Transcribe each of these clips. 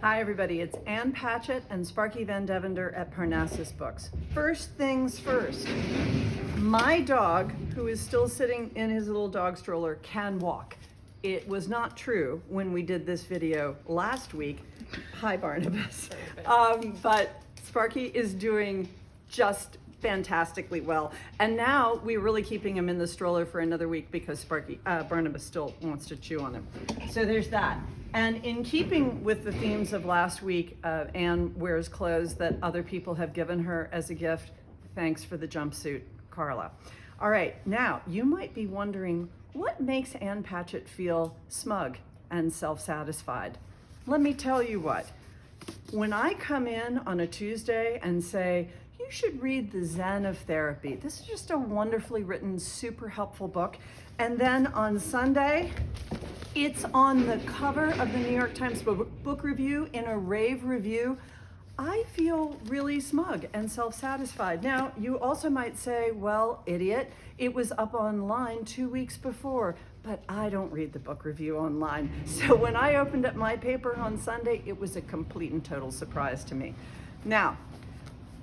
Hi everybody, it's Ann Patchett and Sparky Van Devender at Parnassus Books. First things first, my dog, who is still sitting in his little dog stroller, can walk. It was not true when we did this video last week. Hi Barnabas. But Sparky is doing just fantastically well. And now we're really keeping him in the stroller for another week because Barnabas still wants to chew on him. So there's that. And in keeping with the themes of last week, Anne wears clothes that other people have given her as a gift. Thanks for the jumpsuit, Carla. All right, now you might be wondering, what makes Ann Patchett feel smug and self-satisfied? Let me tell you what. When I come in on a Tuesday and say, you should read The Zen of Therapy. This is just a wonderfully written, super helpful book. And then on Sunday, it's on the cover of the New York Times book review in a rave review. I feel really smug and self-satisfied. Now, you also might say, well, idiot, it was up online 2 weeks before, but I don't read the book review online. So when I opened up my paper on Sunday, it was a complete and total surprise to me. Now,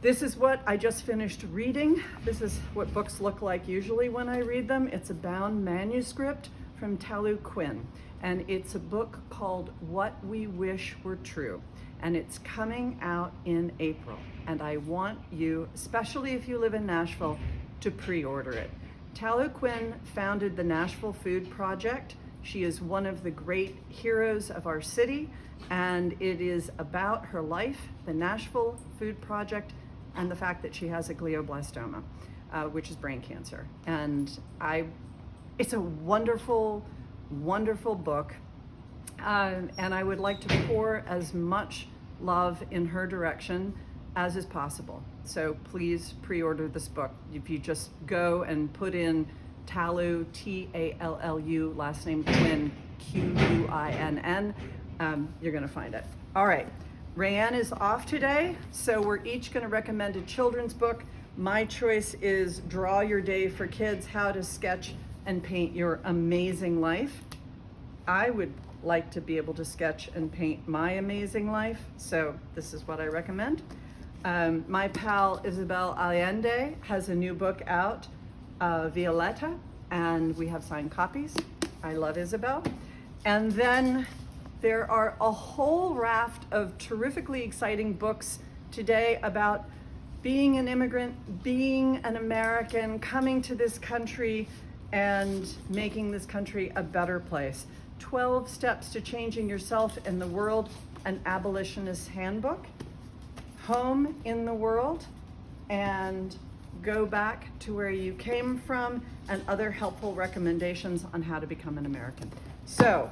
this is what I just finished reading. This is what books look like usually when I read them. It's a bound manuscript from Talu Quinn, and it's a book called What We Wish Were True, and it's coming out in April. And I want you, especially if you live in Nashville, to pre-order it. Talu Quinn founded the Nashville Food Project. She is one of the great heroes of our city, and it is about her life, the Nashville Food Project, and the fact that she has a glioblastoma, which is brain cancer. And it's a wonderful, wonderful book. And I would like to pour as much love in her direction as is possible. So please pre-order this book. If you just go and put in Talu, T-A-L-L-U, last name Quinn, Q-U-I-N-N, you're gonna find it. All right, Rayanne is off today, so we're each gonna recommend a children's book. My choice is Draw Your Day for Kids, How to Sketch and Paint Your Amazing Life. I would like to be able to sketch and paint my amazing life, so this is what I recommend. My pal Isabel Allende has a new book out, Violetta, and we have signed copies. I love Isabel. And then there are a whole raft of terrifically exciting books today about being an immigrant, being an American, coming to this country and making this country a better place. 12 Steps to Changing Yourself in the World, an Abolitionist Handbook, Home in the World, and Go Back to Where You Came From, and other helpful recommendations on how to become an American. So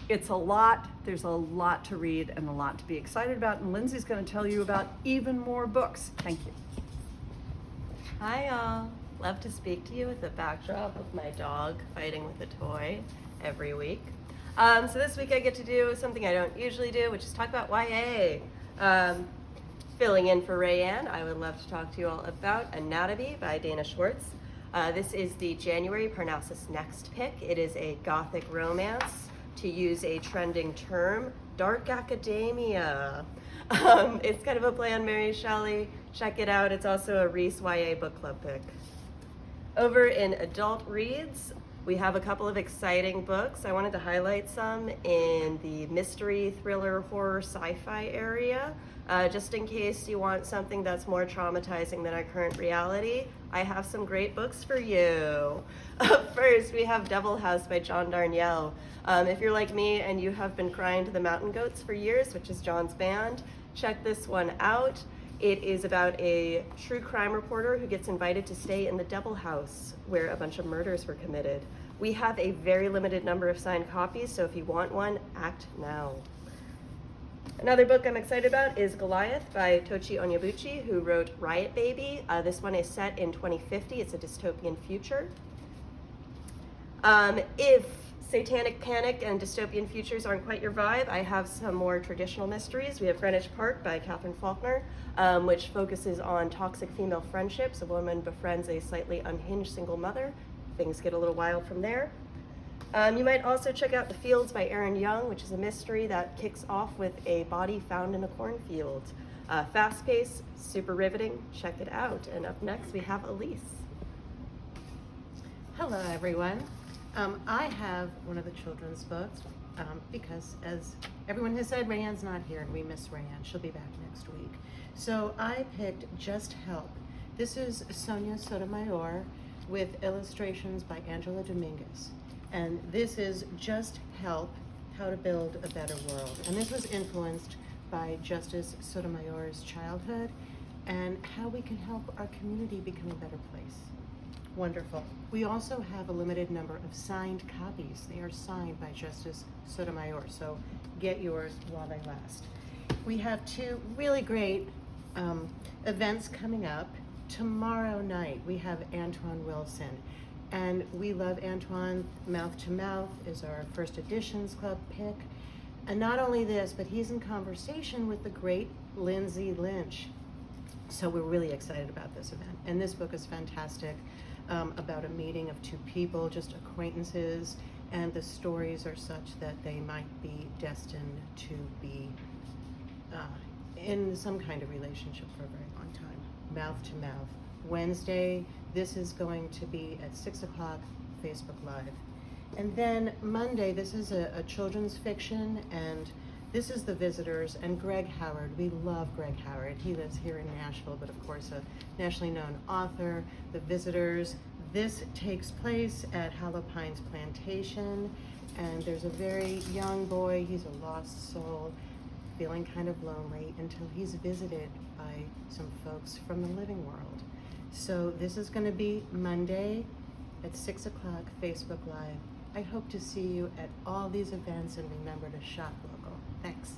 it's a lot, there's a lot to read and a lot to be excited about, and Lindsay's gonna tell you about even more books. Thank you. Hi y'all, love to speak to you with a backdrop of my dog fighting with a toy every week. So this week I get to do something I don't usually do, which is talk about YA. Filling in for Rayanne, I would love to talk to you all about Anatomy by Dana Schwartz. This is the January Parnassus Next pick. It is a gothic romance, to use a trending term, dark academia. It's kind of a play on Mary Shelley. Check it out. It's also a Reese YA book club pick. Over in adult reads, we have a couple of exciting books. I wanted to highlight some in the mystery, thriller, horror, sci-fi area. Just in case you want something that's more traumatizing than our current reality, I have some great books for you. First, we have Devil House by John Darnielle. If you're like me and you have been crying to the Mountain Goats for years, which is John's band, check this one out. It is about a true crime reporter who gets invited to stay in the Devil House where a bunch of murders were committed. We have a very limited number of signed copies, so if you want one, act now. Another book I'm excited about is Goliath by Tochi Onyebuchi, who wrote Riot Baby. This one is set in 2050. It's a dystopian future. If Satanic Panic and dystopian futures aren't quite your vibe, I have some more traditional mysteries. We have Greenwich Park by Catherine Faulkner, which focuses on toxic female friendships. A woman befriends a slightly unhinged single mother. Things get a little wild from there. You might also check out The Fields by Aaron Young, which is a mystery that kicks off with a body found in a cornfield. Fast-paced, super riveting. Check it out. And up next, we have Elise. Hello, everyone. I have one of the children's books because, as everyone has said, Rayanne's not here and we miss Rayanne. She'll be back next week. So I picked Just Help. This is Sonia Sotomayor with illustrations by Angela Dominguez. And this is Just Help, How to Build a Better World. And this was influenced by Justice Sotomayor's childhood and how we can help our community become a better place. Wonderful. We also have a limited number of signed copies. They are signed by Justice Sotomayor, so get yours while they last. We have two really great events coming up. Tomorrow night we have Antoine Wilson, and we love Antoine. Mouth to Mouth is our first editions club pick. And not only this, but he's in conversation with the great Lindsay Lynch. So we're really excited about this event. And this book is fantastic, about a meeting of two people, just acquaintances, and the stories are such that they might be destined to be in some kind of relationship for a very long time. Mouth to Mouth. Wednesday, this is going to be at 6 o'clock, Facebook Live. And then Monday, this is a children's fiction, and this is The Visitors, and Greg Howard. We love Greg Howard. He lives here in Nashville, but of course a nationally known author. The Visitors. This takes place at Hollow Pines Plantation, and there's a very young boy. He's a lost soul, feeling kind of lonely until he's visited by some folks from the living world. So this is going to be Monday at 6 o'clock, Facebook Live. I hope to see you at all these events, and remember to shop local. Thanks.